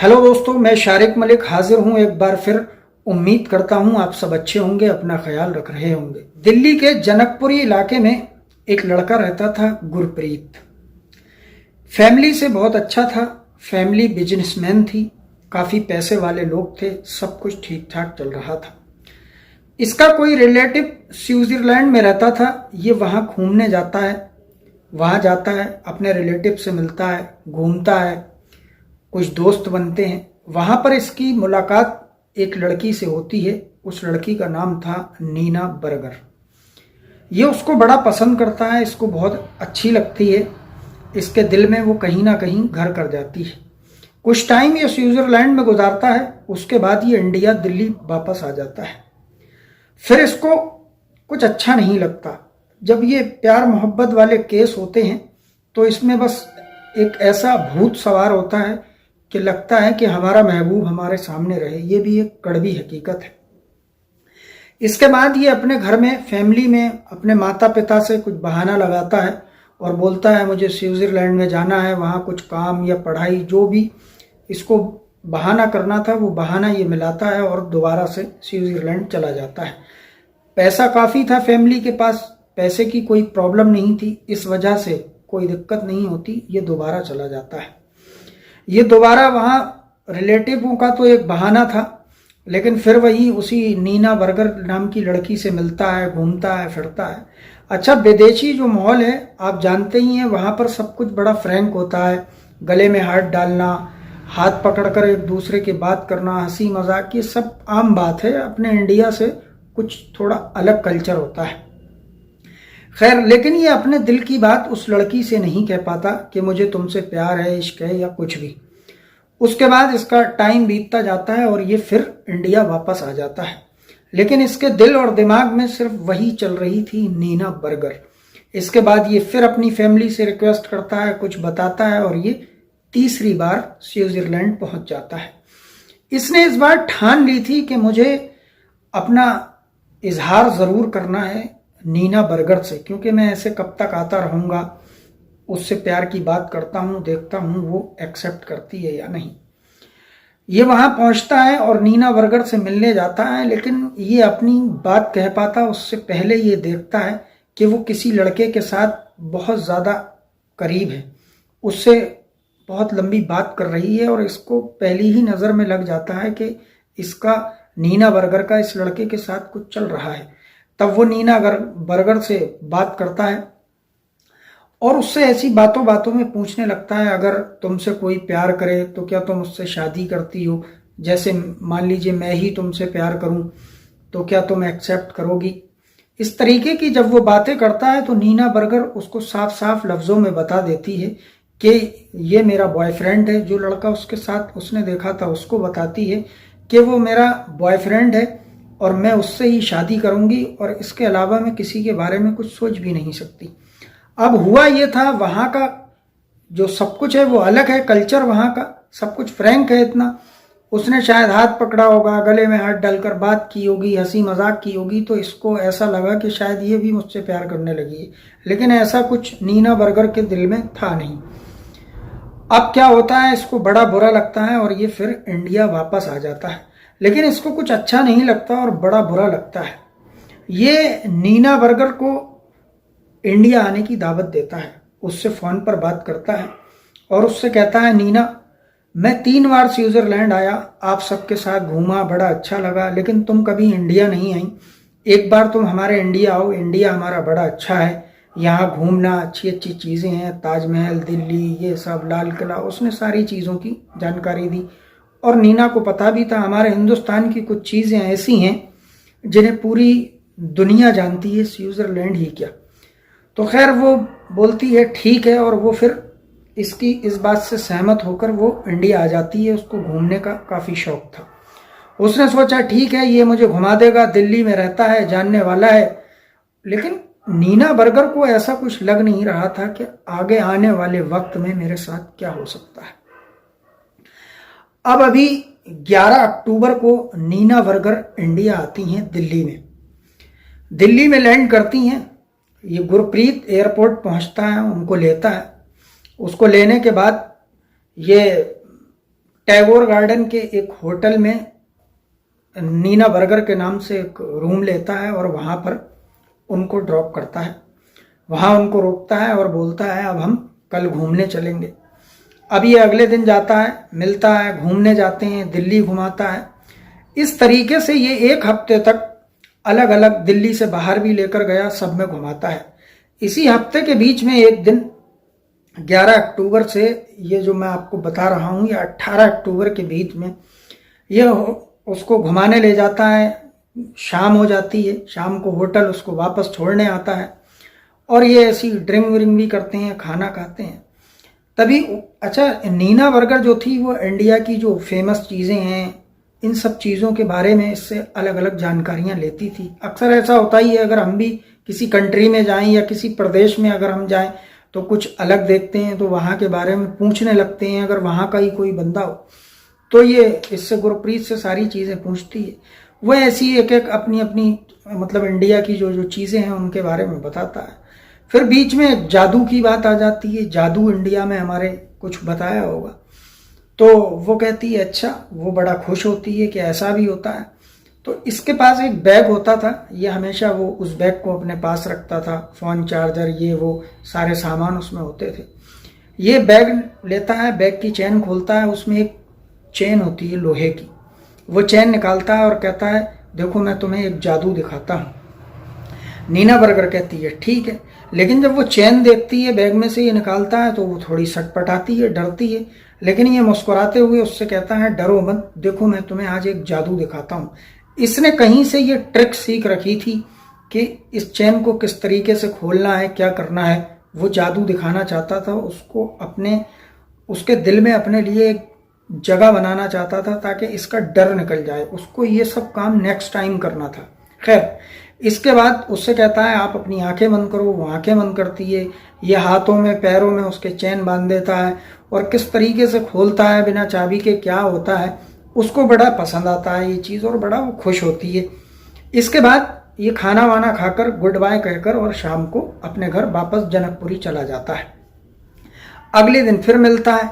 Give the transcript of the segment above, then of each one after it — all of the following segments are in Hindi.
हेलो दोस्तों, मैं शारिक मलिक हाजिर हूं एक बार फिर। उम्मीद करता हूं आप सब अच्छे होंगे, अपना ख्याल रख रहे होंगे। दिल्ली के जनकपुरी इलाके में एक लड़का रहता था, गुरप्रीत। फैमिली से बहुत अच्छा था। फैमिली बिजनेसमैन थी, काफ़ी पैसे वाले लोग थे, सब कुछ ठीक ठाक चल रहा था। इसका कोई रिलेटिव स्विट्जरलैंड में रहता था। ये वहाँ घूमने जाता है, वहाँ जाता है, अपने रिलेटिव से मिलता है, घूमता है, कुछ दोस्त बनते हैं। वहाँ पर इसकी मुलाकात एक लड़की से होती है। उस लड़की का नाम था नीना बर्गर। ये उसको बड़ा पसंद करता है, इसको बहुत अच्छी लगती है। इसके दिल में वो कहीं ना कहीं घर कर जाती है। कुछ टाइम ये स्विट्जरलैंड में गुजारता है, उसके बाद ये इंडिया दिल्ली वापस आ जाता है। फिर इसको कुछ अच्छा नहीं लगता। जब ये प्यार मोहब्बत वाले केस होते हैं तो इसमें बस एक ऐसा भूत सवार होता है कि लगता है कि हमारा महबूब हमारे सामने रहे। ये भी एक कड़वी हकीकत है। इसके बाद ये अपने घर में, फैमिली में, अपने माता पिता से कुछ बहाना लगाता है और बोलता है मुझे स्विट्जरलैंड में जाना है, वहाँ कुछ काम या पढ़ाई, जो भी इसको बहाना करना था वो बहाना ये मिलाता है और दोबारा से स्विट्जरलैंड चला जाता है। पैसा काफ़ी था फैमिली के पास, पैसे की कोई प्रॉब्लम नहीं थी, इस वजह से कोई दिक्कत नहीं होती। ये दोबारा चला जाता है। ये दोबारा वहाँ रिलेटिवों का तो एक बहाना था, लेकिन फिर वही उसी नीना बर्गर नाम की लड़की से मिलता है, घूमता है, फिरता है। अच्छा, विदेशी जो माहौल है आप जानते ही हैं, वहाँ पर सब कुछ बड़ा फ्रैंक होता है। गले में हाथ डालना, हाथ पकड़कर एक दूसरे की बात करना, हंसी मजाक, ये सब आम बात है। अपने इंडिया से कुछ थोड़ा अलग कल्चर होता है। खैर, लेकिन ये अपने दिल की बात उस लड़की से नहीं कह पाता कि मुझे तुमसे प्यार है, इश्क है या कुछ भी। उसके बाद इसका टाइम बीतता जाता है और ये फिर इंडिया वापस आ जाता है। लेकिन इसके दिल और दिमाग में सिर्फ वही चल रही थी, नीना बर्गर। इसके बाद ये फिर अपनी फैमिली से रिक्वेस्ट करता है, कुछ बताता है और ये तीसरी बार स्विट्जरलैंड पहुंच जाता है। इसने इस बार ठान ली थी कि मुझे अपना इजहार ज़रूर करना है नीना बर्गर से, क्योंकि मैं ऐसे कब तक आता रहूँगा। उससे प्यार की बात करता हूँ, देखता हूँ वो एक्सेप्ट करती है या नहीं। ये वहाँ पहुँचता है और नीना बर्गर से मिलने जाता है, लेकिन ये अपनी बात कह पाता उससे पहले ये देखता है कि वो किसी लड़के के साथ बहुत ज़्यादा करीब है, उससे बहुत लंबी बात कर रही है और इसको पहली ही नज़र में लग जाता है कि इसका, नीना बर्गर का, इस लड़के के साथ कुछ चल रहा है। तब वो नीना बर्गर से बात करता है और उससे ऐसी बातों बातों में पूछने लगता है, अगर तुमसे कोई प्यार करे तो क्या तुम उससे शादी करती हो? जैसे मान लीजिए मैं ही तुमसे प्यार करूं तो क्या तुम एक्सेप्ट करोगी? इस तरीके की जब वो बातें करता है तो नीना बर्गर उसको साफ साफ लफ्ज़ों में बता देती है कि ये मेरा बॉयफ्रेंड है। जो लड़का उसके साथ उसने देखा था उसको बताती है कि वो मेरा बॉयफ्रेंड है और मैं उससे ही शादी करूंगी और इसके अलावा मैं किसी के बारे में कुछ सोच भी नहीं सकती। अब हुआ ये था, वहाँ का जो सब कुछ है वो अलग है, कल्चर वहाँ का सब कुछ फ्रैंक है इतना। उसने शायद हाथ पकड़ा होगा, गले में हाथ डालकर बात की होगी, हंसी मजाक की होगी, तो इसको ऐसा लगा कि शायद ये भी मुझसे प्यार करने लगी है। लेकिन ऐसा कुछ नीना बर्गर के दिल में था नहीं। अब क्या होता है, इसको बड़ा बुरा लगता है और ये फिर इंडिया वापस आ जाता है। लेकिन इसको कुछ अच्छा नहीं लगता और बड़ा बुरा लगता है। ये नीना बर्गर को इंडिया आने की दावत देता है, उससे फ़ोन पर बात करता है और उससे कहता है, नीना, मैं 3 बार स्विट्जरलैंड आया, आप सबके साथ घूमा, बड़ा अच्छा लगा, लेकिन तुम कभी इंडिया नहीं आई। एक बार तुम हमारे इंडिया आओ, इंडिया हमारा बड़ा अच्छा है, यहाँ घूमना, अच्छी अच्छी चीज़ें हैं, ताजमहल, दिल्ली, ये सब, लाल किला। उसने सारी चीज़ों की जानकारी दी और नीना को पता भी था हमारे हिंदुस्तान की कुछ चीज़ें ऐसी हैं जिन्हें पूरी दुनिया जानती है, स्विट्जरलैंड ही क्या। तो खैर वो बोलती है ठीक है, और वो फिर इसकी इस बात से सहमत होकर वो इंडिया आ जाती है। उसको घूमने का काफ़ी शौक था। उसने सोचा ठीक है, ये मुझे घुमा देगा, दिल्ली में रहता है, जानने वाला है। लेकिन नीना बर्गर को ऐसा कुछ लग नहीं रहा था कि आगे आने वाले वक्त में मेरे साथ क्या हो सकता है। अब अभी 11 अक्टूबर को नीना बर्गर इंडिया आती हैं दिल्ली में। दिल्ली में लैंड करती हैं। ये गुरप्रीत एयरपोर्ट पहुंचता है, उनको लेता है। उसको लेने के बाद ये टैगोर गार्डन के एक होटल में नीना बर्गर के नाम से एक रूम लेता है और वहाँ पर उनको ड्रॉप करता है। वहाँ उनको रोकता है और बोलता है अब हम कल घूमने चलेंगे। अब ये अगले दिन जाता है, मिलता है, घूमने जाते हैं, दिल्ली घुमाता है। इस तरीके से ये 1 हफ्ते तक अलग अलग दिल्ली से बाहर भी लेकर गया, सब में घुमाता है। इसी हफ्ते के बीच में एक दिन 11 अक्टूबर से ये जो मैं आपको बता रहा हूँ या 18 अक्टूबर के बीच में ये उसको घुमाने ले जाता है। शाम हो जाती है, शाम को होटल उसको वापस छोड़ने आता है और ये ऐसी ड्रिंक व्रिंक भी करते हैं, खाना खाते हैं। तभी अच्छा, नीना बर्गर जो थी वो इंडिया की जो फेमस चीज़ें हैं इन सब चीज़ों के बारे में इससे अलग अलग जानकारियां लेती थी। अक्सर ऐसा होता ही है, अगर हम भी किसी कंट्री में जाएं या किसी प्रदेश में अगर हम जाएं तो कुछ अलग देखते हैं तो वहाँ के बारे में पूछने लगते हैं। अगर वहाँ का ही कोई बंदा हो तो ये इससे गुरप्रीत से सारी चीज़ें पूछती है। वह ऐसी एक एक अपनी अपनी मतलब इंडिया की जो जो चीज़ें हैं उनके बारे में बताता है। फिर बीच में जादू की बात आ जाती है, जादू इंडिया में हमारे कुछ बताया होगा। तो वो कहती है अच्छा, वो बड़ा खुश होती है कि ऐसा भी होता है। तो इसके पास एक बैग होता था, ये हमेशा वो उस बैग को अपने पास रखता था। फ़ोन, चार्जर, ये वो सारे सामान उसमें होते थे। ये बैग लेता है, बैग की चेन खोलता है, उसमें एक चेन होती है लोहे की। वो चेन निकालता है और कहता है देखो मैं तुम्हें एक जादू दिखाता हूँ। नीना बर्गर कहती है ठीक है, लेकिन जब वो चेन देखती है बैग में से ये निकालता है तो वो थोड़ी सटपटाती है, डरती है। लेकिन ये मुस्कुराते हुए उससे कहता है डरो मत, देखो मैं तुम्हें आज एक जादू दिखाता हूँ। इसने कहीं से ये ट्रिक सीख रखी थी कि इस चेन को किस तरीके से खोलना है, क्या करना है। वो जादू दिखाना चाहता था, उसको उसके दिल में अपने लिए एक जगह बनाना चाहता था ताकि इसका डर निकल जाए। उसको ये सब काम नेक्स्ट टाइम करना था। खैर, इसके बाद उससे कहता है आप अपनी आंखें बंद करो। वो आंखें बंद करती है, ये हाथों में पैरों में उसके चेन बांध देता है और किस तरीके से खोलता है बिना चाबी के, क्या होता है, उसको बड़ा पसंद आता है ये चीज़ और बड़ा वो खुश होती है। इसके बाद ये खाना वाना खाकर गुड बाय कहकर और शाम को अपने घर वापस जनकपुरी चला जाता है। अगले दिन फिर मिलता है।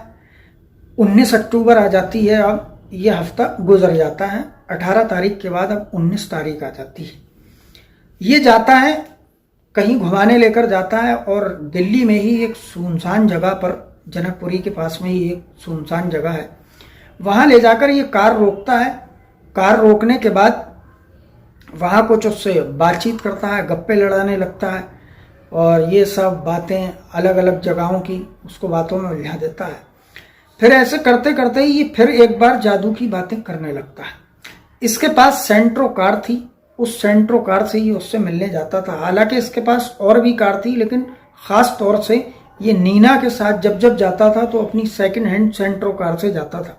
19 अक्टूबर आ जाती है। अब ये हफ्ता गुजर जाता है। 18 तारीख के बाद अब 19 तारीख आ जाती है। ये जाता है कहीं घुमाने लेकर जाता है और दिल्ली में ही एक सुनसान जगह पर, जनकपुरी के पास में ही एक सुनसान जगह है, वहाँ ले जाकर ये कार रोकता है। कार रोकने के बाद वहाँ कुछ उससे बातचीत करता है, गप्पे लड़ाने लगता है और ये सब बातें अलग अलग जगहों की उसको बातों में उलझा देता है। फिर ऐसे करते करते ही ये फिर एक बार जादू की बातें करने लगता है। इसके पास सेंट्रो कार थी, उस सेंट्रो कार से ही उससे मिलने जाता था। हालांकि इसके पास और भी कार थी, लेकिन ख़ास तौर से ये नीना के साथ जब जब जाता था तो अपनी सेकंड हैंड सेंट्रो कार से जाता था।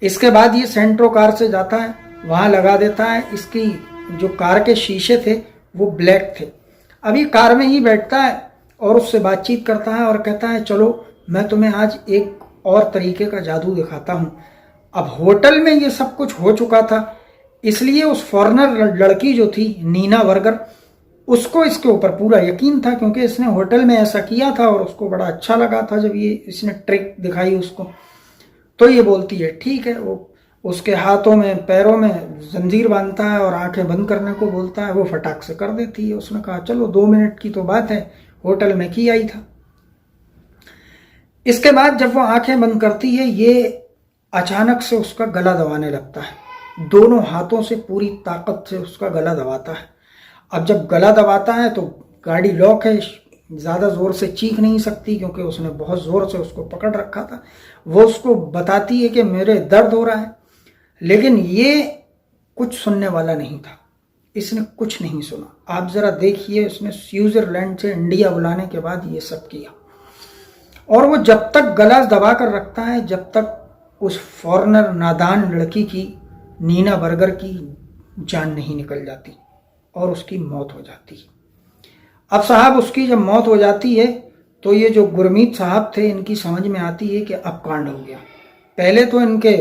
इसके बाद ये सेंट्रो कार से जाता है, वहाँ लगा देता है। इसकी जो कार के शीशे थे वो ब्लैक थे। अभी कार में ही बैठता है और उससे बातचीत करता है और कहता है चलो मैं तुम्हें आज एक और तरीके का जादू दिखाता हूँ। अब होटल में ये सब कुछ हो चुका था, इसलिए उस फॉरेनर लड़की जो थी नीना बर्गर, उसको इसके ऊपर पूरा यकीन था क्योंकि इसने होटल में ऐसा किया था और उसको बड़ा अच्छा लगा था जब ये इसने ट्रिक दिखाई उसको। तो ये बोलती है ठीक है। वो उसके हाथों में पैरों में जंजीर बांधता है और आंखें बंद करने को बोलता है। वो फटाक से कर देती है। उसने कहा चलो 2 मिनट की तो बात है, होटल में किया ही था। इसके बाद जब वो आंखें बंद करती है ये अचानक से उसका गला दबाने लगता है। दोनों हाथों से पूरी ताकत से उसका गला दबाता है। अब जब गला दबाता है तो गाड़ी लॉक है, ज़्यादा ज़ोर से चीख नहीं सकती क्योंकि उसने बहुत ज़ोर से उसको पकड़ रखा था। वो उसको बताती है कि मेरे दर्द हो रहा है, लेकिन ये कुछ सुनने वाला नहीं था। इसने कुछ नहीं सुना। आप ज़रा देखिए, इसने स्विट्ज़रलैंड से इंडिया बुलाने के बाद ये सब किया और वो जब तक गला दबा कर रखता है जब तक उस फॉरेनर नादान लड़की की, नीना बर्गर की जान नहीं निकल जाती और उसकी मौत हो जाती है। अब साहब उसकी जब मौत हो जाती है तो ये जो गुरमीत साहब थे इनकी समझ में आती है कि अब कांड हो गया। पहले तो इनके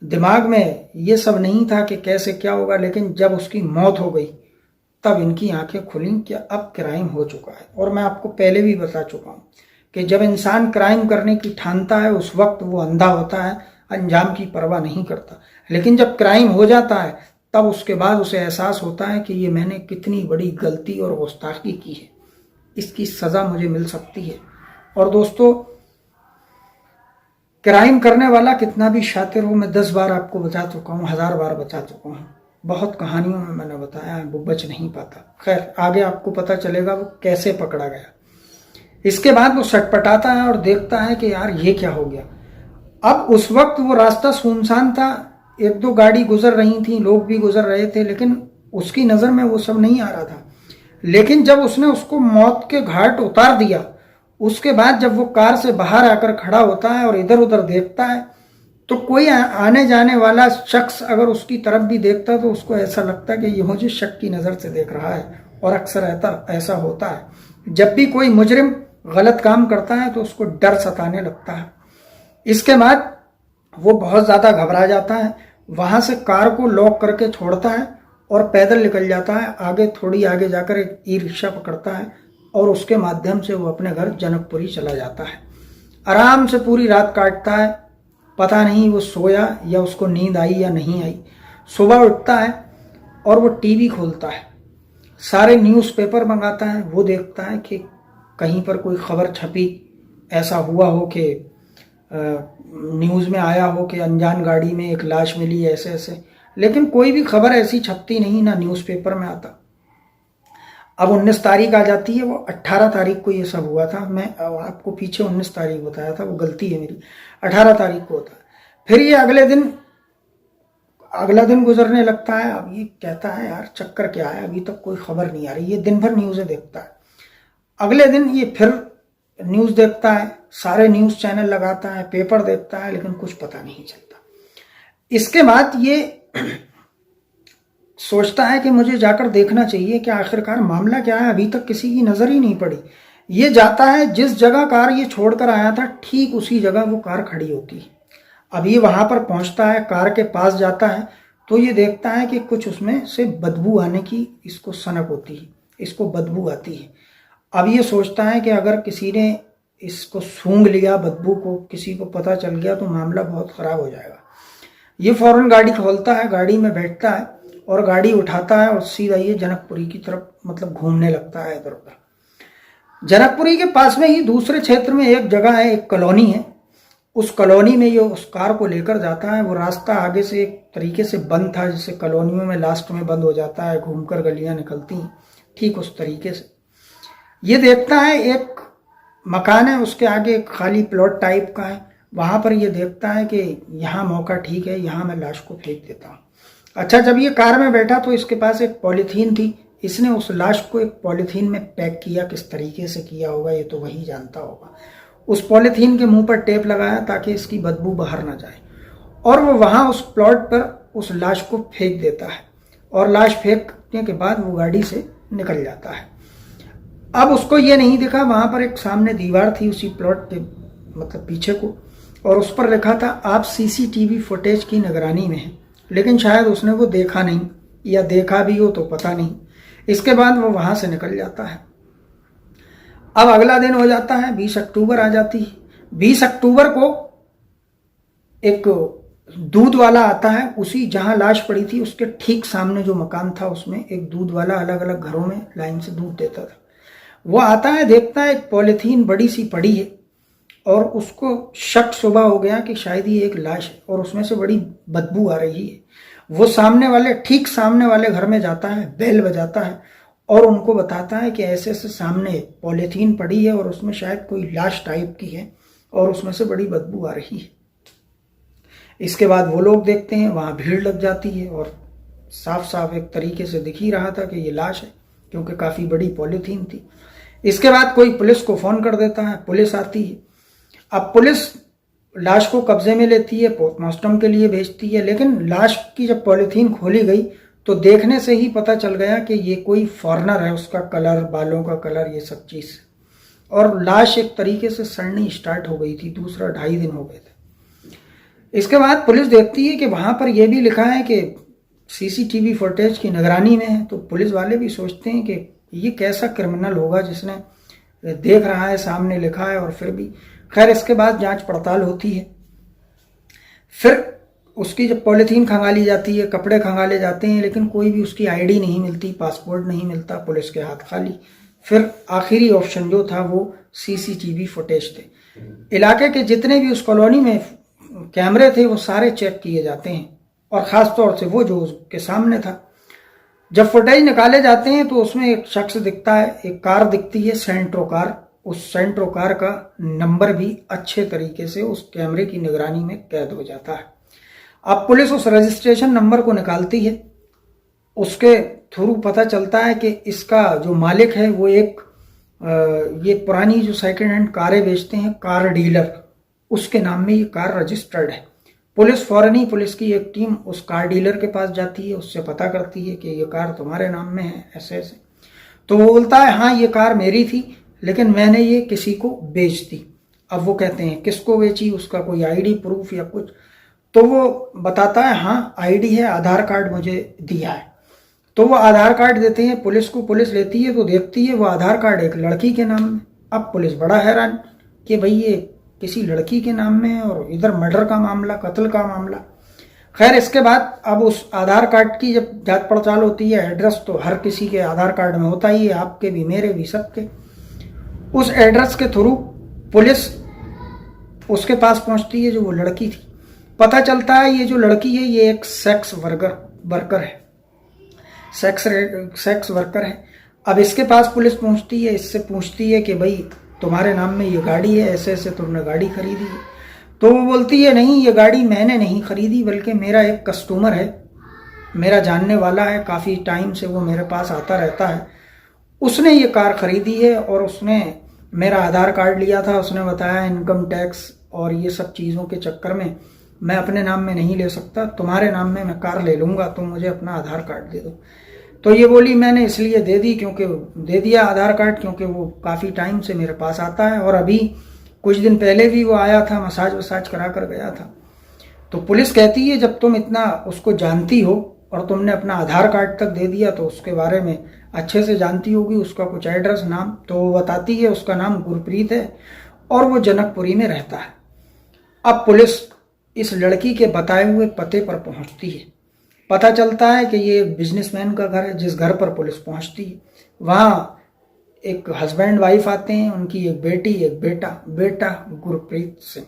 दिमाग में ये सब नहीं था कि कैसे क्या होगा, लेकिन जब उसकी मौत हो गई तब इनकी आंखें खुली कि अब क्राइम हो चुका है। और मैं आपको पहले भी बता चुका हूँ कि जब इंसान क्राइम करने की ठानता है उस वक्त वो अंधा होता है। अंजाम की परवाह नहीं करता। लेकिन जब क्राइम हो जाता है तब उसके बाद उसे एहसास होता है कि ये मैंने कितनी बड़ी गलती और गुस्ताखी की है, इसकी सज़ा मुझे मिल सकती है। और दोस्तों, क्राइम करने वाला कितना भी शातिर हो, मैं 10 बार आपको बता चुका हूँ, 1000 बार बता चुका हूँ, बहुत कहानियों में मैंने बताया है, वो बच नहीं पाता। खैर, आगे आपको पता चलेगा वो कैसे पकड़ा गया। इसके बाद वो सटपटाता है और देखता है कि यार ये क्या हो गया। अब उस वक्त वो रास्ता सुनसान था, 1-2 गाड़ी गुजर रही थी, लोग भी गुजर रहे थे, लेकिन उसकी नज़र में वो सब नहीं आ रहा था। लेकिन जब उसने उसको मौत के घाट उतार दिया, उसके बाद जब वो कार से बाहर आकर खड़ा होता है और इधर उधर देखता है, तो कोई आने जाने वाला शख्स अगर उसकी तरफ भी देखता तो उसको ऐसा लगता कि ये मुझे शक की नज़र से देख रहा है। और अक्सर ऐसा होता है, जब भी कोई मुजरिम गलत काम करता है तो उसको डर सताने लगता है। इसके बाद वो बहुत ज़्यादा घबरा जाता है, वहाँ से कार को लॉक करके छोड़ता है और पैदल निकल जाता है। आगे थोड़ी आगे जाकर एक ई रिक्शा पकड़ता है और उसके माध्यम से वो अपने घर जनकपुरी चला जाता है। आराम से पूरी रात काटता है, पता नहीं वो सोया या उसको नींद आई या नहीं आई। सुबह उठता है और वो टीवी खोलता है, सारे न्यूज़पेपर मंगाता है, वो देखता है कि कहीं पर कोई खबर छपी, ऐसा हुआ हो कि न्यूज़ में आया हो कि अनजान गाड़ी में एक लाश मिली, ऐसे ऐसे, लेकिन कोई भी खबर ऐसी छपती नहीं, ना न्यूज़पेपर में आता। अब 19 तारीख आ जाती है, वो 18 तारीख को ये सब हुआ था। मैं आपको पीछे 19 तारीख बताया था, वो गलती है मेरी, 18 तारीख को होता है। फिर ये अगला दिन गुजरने लगता है। अब ये कहता है यार चक्कर क्या है, अभी तक कोई खबर नहीं आ रही। ये दिन भर न्यूज़ें देखता है। अगले दिन ये फिर न्यूज़ देखता है, सारे न्यूज़ चैनल लगाता है, पेपर देखता है, लेकिन कुछ पता नहीं चलता। इसके बाद ये सोचता है कि मुझे जाकर देखना चाहिए कि आखिरकार मामला क्या है, अभी तक किसी की नज़र ही नहीं पड़ी। ये जाता है, जिस जगह कार ये छोड़कर आया था ठीक उसी जगह वो कार खड़ी होती है। अब ये वहाँ पर पहुँचता है, कार के पास जाता है तो ये देखता है कि कुछ उसमें से बदबू आने की इसको सनक होती है, इसको बदबू आती है। अब ये सोचता है कि अगर किसी ने इसको सूंघ लिया, बदबू को किसी को पता चल गया तो मामला बहुत ख़राब हो जाएगा। ये फ़ौरन गाड़ी खोलता है, गाड़ी में बैठता है और गाड़ी उठाता है और सीधा ये जनकपुरी की तरफ मतलब घूमने लगता है इधर उधर। जनकपुरी के पास में ही दूसरे क्षेत्र में एक जगह है, एक कॉलोनी है। उस कॉलोनी में ये उस कार को लेकर जाता है। वो रास्ता आगे से एक तरीके से बंद था, जैसे कॉलोनियों में लास्ट में बंद हो जाता है, घूमकर गलियां निकलती हैं, ठीक उस तरीके से। ये देखता है एक मकान है, उसके आगे एक खाली प्लॉट टाइप का है। वहाँ पर ये देखता है कि यहाँ मौका ठीक है, यहाँ मैं लाश को फेंक देता हूँ। अच्छा, जब ये कार में बैठा तो इसके पास एक पॉलीथीन थी। इसने उस लाश को एक पॉलीथीन में पैक किया, किस तरीके से किया होगा ये तो वही जानता होगा। उस पॉलीथीन के मुंह पर टेप लगाया ताकि इसकी बदबू बाहर ना जाए, और वो वहाँ उस प्लॉट पर उस लाश को फेंक देता है। और लाश फेंकने के बाद वो गाड़ी से निकल जाता है। अब उसको ये नहीं दिखा, वहाँ पर एक सामने दीवार थी उसी प्लॉट के मतलब पीछे को, और उस पर लिखा था आप सीसीटीवी फुटेज की निगरानी में हैं। लेकिन शायद उसने वो देखा नहीं, या देखा भी हो तो पता नहीं। इसके बाद वो वहाँ से निकल जाता है। अब अगला दिन हो जाता है, 20 अक्टूबर आ जाती है। 20 अक्टूबर को एक दूध वाला आता है, उसी जहाँ लाश पड़ी थी उसके ठीक सामने जो मकान था उसमें एक दूध वाला अलग अलग घरों में लाइन से दूध देता था। वो आता है, देखता है एक पॉलीथीन बड़ी सी पड़ी है और उसको शक सुबह हो गया कि शायद ये एक लाश है और उसमें से बड़ी बदबू आ रही है। वो ठीक सामने वाले घर में जाता है, बेल बजाता है और उनको बताता है कि ऐसे ऐसे सामने पॉलीथीन पड़ी है और उसमें शायद कोई लाश टाइप की है और उसमें से बड़ी बदबू आ रही है। इसके बाद वो लोग देखते हैं, वहाँ भीड़ लग जाती है और साफ साफ एक तरीके से दिख ही रहा था कि ये लाश है, क्योंकि काफ़ी बड़ी पॉलीथीन थी। इसके बाद कोई पुलिस को फ़ोन कर देता है, पुलिस आती है। अब पुलिस लाश को कब्जे में लेती है, पोस्टमार्टम के लिए भेजती है। लेकिन लाश की जब पॉलीथीन खोली गई तो देखने से ही पता चल गया कि ये कोई फॉरेनर है, उसका कलर, बालों का कलर, ये सब चीज़। और लाश एक तरीके से सड़नी स्टार्ट हो गई थी, दूसरा 2.5 दिन हो गए थे। इसके बाद पुलिस देखती है कि वहाँ पर यह भी लिखा है कि सीसीटीवी फुटेज की निगरानी में है। तो पुलिस वाले भी सोचते हैं कि ये कैसा क्रिमिनल होगा जिसने देख रहा है, सामने लिखा है और फिर भी। खैर, इसके बाद जांच पड़ताल होती है। फिर उसकी जब पॉलीथीन खंगाली जाती है, कपड़े खंगाले जाते हैं, लेकिन कोई भी उसकी आईडी नहीं मिलती, पासपोर्ट नहीं मिलता, पुलिस के हाथ खाली। फिर आखिरी ऑप्शन जो था वो सीसीटीवी फुटेज थे। इलाके के जितने भी उस कॉलोनी में कैमरे थे वो सारे चेक किए जाते हैं, और ख़ास तौर से वो जो उसके सामने था। जब फुटेज निकाले जाते हैं तो उसमें एक शख्स दिखता है, एक कार दिखती है, सेंट्रो कार। उस सेंट्रो कार का नंबर भी अच्छे तरीके से उस कैमरे की निगरानी में कैद हो जाता है। अब पुलिस उस रजिस्ट्रेशन नंबर को निकालती है, उसके थ्रू पता चलता है कि इसका जो मालिक है वो ये पुरानी जो सेकंड हैंड कारें बेचते हैं, कार डीलर, उसके नाम में ये कार रजिस्टर्ड है। पुलिस फौरन ही, पुलिस की एक टीम उस कार डीलर के पास जाती है, उससे पता करती है कि ये कार तुम्हारे नाम में है, ऐसे ऐसे। तो वो बोलता है हाँ ये कार मेरी थी, लेकिन मैंने ये किसी को बेच दी। अब वो कहते हैं किसको बेची, उसका कोई आईडी प्रूफ या कुछ, तो वो बताता है हाँ आईडी है, आधार कार्ड मुझे दिया है। तो वो आधार कार्ड देते हैं पुलिस को, पुलिस लेती है तो देखती है वो आधार कार्ड एक लड़की के नाम में। अब पुलिस बड़ा हैरान कि भाई ये किसी लड़की के नाम में है, और इधर मर्डर का मामला, कत्ल का मामला। खैर इसके बाद अब उस आधार कार्ड की जब जांच पड़ताल होती है, एड्रेस तो हर किसी के आधार कार्ड में होता ही है, आपके भी, मेरे भी, सबके। उस एड्रेस के थ्रू पुलिस उसके पास पहुंचती है जो वो लड़की थी। पता चलता है ये जो लड़की है ये एक सेक्स वर्कर है, सेक्स वर्कर है। अब इसके पास पुलिस पहुंचती है, इससे पूछती है कि भाई तुम्हारे नाम में ये गाड़ी है, ऐसे ऐसे तुमने गाड़ी खरीदी है। तो वो बोलती है नहीं ये गाड़ी मैंने नहीं खरीदी, बल्कि मेरा एक कस्टमर है, मेरा जानने वाला है, काफ़ी टाइम से वो मेरे पास आता रहता है, उसने ये कार खरीदी है, और उसने मेरा आधार कार्ड लिया था, उसने बताया इनकम टैक्स और ये सब चीज़ों के चक्कर में मैं अपने नाम में नहीं ले सकता, तुम्हारे नाम में मैं कार ले लूँगा, तुम मुझे अपना आधार कार्ड दे दो। तो ये बोली मैंने इसलिए दे दिया आधार कार्ड क्योंकि वो काफ़ी टाइम से मेरे पास आता है, और अभी कुछ दिन पहले भी वो आया था, मसाज वसाज करा कर गया था। तो पुलिस कहती है जब तुम इतना उसको जानती हो और तुमने अपना आधार कार्ड तक दे दिया तो उसके बारे में अच्छे से जानती होगी, उसका कुछ एड्रेस, नाम। तो वो बताती है उसका नाम गुरप्रीत है और वो जनकपुरी में रहता है। अब पुलिस इस लड़की के बताए हुए पते पर पहुंचती है। पता चलता है कि ये बिजनेसमैन का घर है। जिस घर पर पुलिस पहुंचती है वहाँ एक हस्बैंड वाइफ आते हैं, उनकी एक बेटी एक बेटा गुरप्रीत सिंह।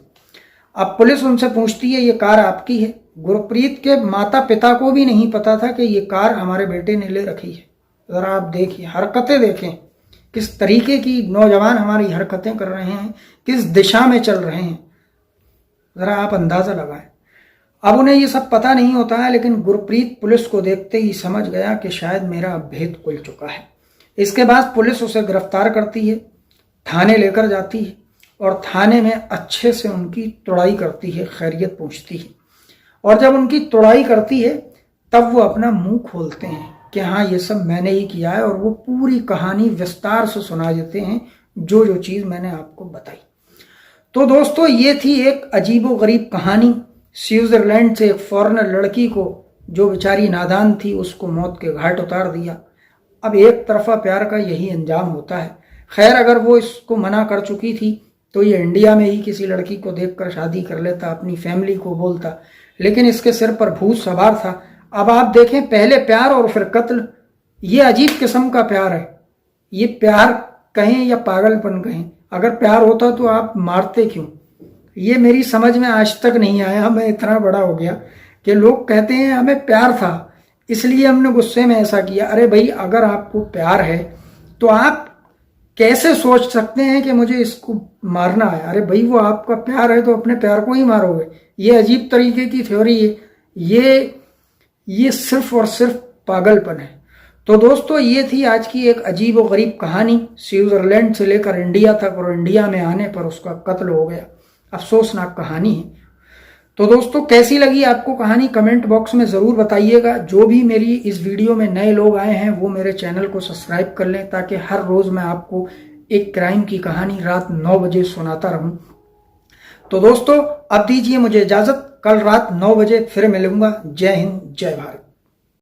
अब पुलिस उनसे पूछती है ये कार आपकी है? गुरप्रीत के माता पिता को भी नहीं पता था कि ये कार हमारे बेटे ने ले रखी है। ज़रा आप देखिए, हरकतें देखें, किस तरीके की नौजवान हमारी हरकतें कर रहे हैं, किस दिशा में चल रहे हैं, ज़रा आप अंदाज़ा लगाएं। अब उन्हें ये सब पता नहीं होता है, लेकिन गुरप्रीत पुलिस को देखते ही समझ गया कि शायद मेरा भेद खुल चुका है। इसके बाद पुलिस उसे गिरफ्तार करती है, थाने लेकर जाती है और थाने में अच्छे से उनकी तुड़ाई करती है, खैरियत पूछती है। और जब उनकी तुड़ाई करती है तब वो अपना मुंह खोलते हैं कि हाँ ये सब मैंने ही किया है, और वो पूरी कहानी विस्तार से सुना देते हैं, जो जो चीज़ मैंने आपको बताई। तो दोस्तों ये थी एक अजीबोगरीब कहानी। स्विट्जरलैंड से एक फॉरेनर लड़की को, जो बेचारी नादान थी, उसको मौत के घाट उतार दिया। अब एक तरफा प्यार का यही अंजाम होता है। खैर अगर वो इसको मना कर चुकी थी तो ये इंडिया में ही किसी लड़की को देखकर शादी कर लेता, अपनी फैमिली को बोलता, लेकिन इसके सिर पर भूत सवार था। अब आप देखें, पहले प्यार और फिर कत्ल, ये अजीब किस्म का प्यार है। ये प्यार कहें या पागलपन कहें, अगर प्यार होता तो आप मारते क्यों? ये मेरी समझ में आज तक नहीं आया। मैं इतना बड़ा हो गया कि लोग कहते हैं हमें प्यार था इसलिए हमने गुस्से में ऐसा किया। अरे भाई, अगर आपको प्यार है तो आप कैसे सोच सकते हैं कि मुझे इसको मारना है? अरे भाई, वो आपका प्यार है तो अपने प्यार को ही मारोगे। ये अजीब तरीके की थ्योरी है, ये सिर्फ और सिर्फ पागलपन है। तो दोस्तों ये थी आज की एक अजीब और गरीब कहानी। स्विट्जरलैंड से लेकर इंडिया तक, और इंडिया में आने पर उसका कत्ल हो गया। अफसोसनाक कहानी है। तो दोस्तों कैसी लगी आपको कहानी, कमेंट बॉक्स में ज़रूर बताइएगा। जो भी मेरी इस वीडियो में नए लोग आए हैं वो मेरे चैनल को सब्सक्राइब कर लें, ताकि हर रोज़ मैं आपको एक क्राइम की कहानी रात 9 बजे सुनाता रहूं। तो दोस्तों अब दीजिए मुझे इजाज़त, कल रात 9 बजे फिर मिलूंगा। जय हिंद, जय भारत।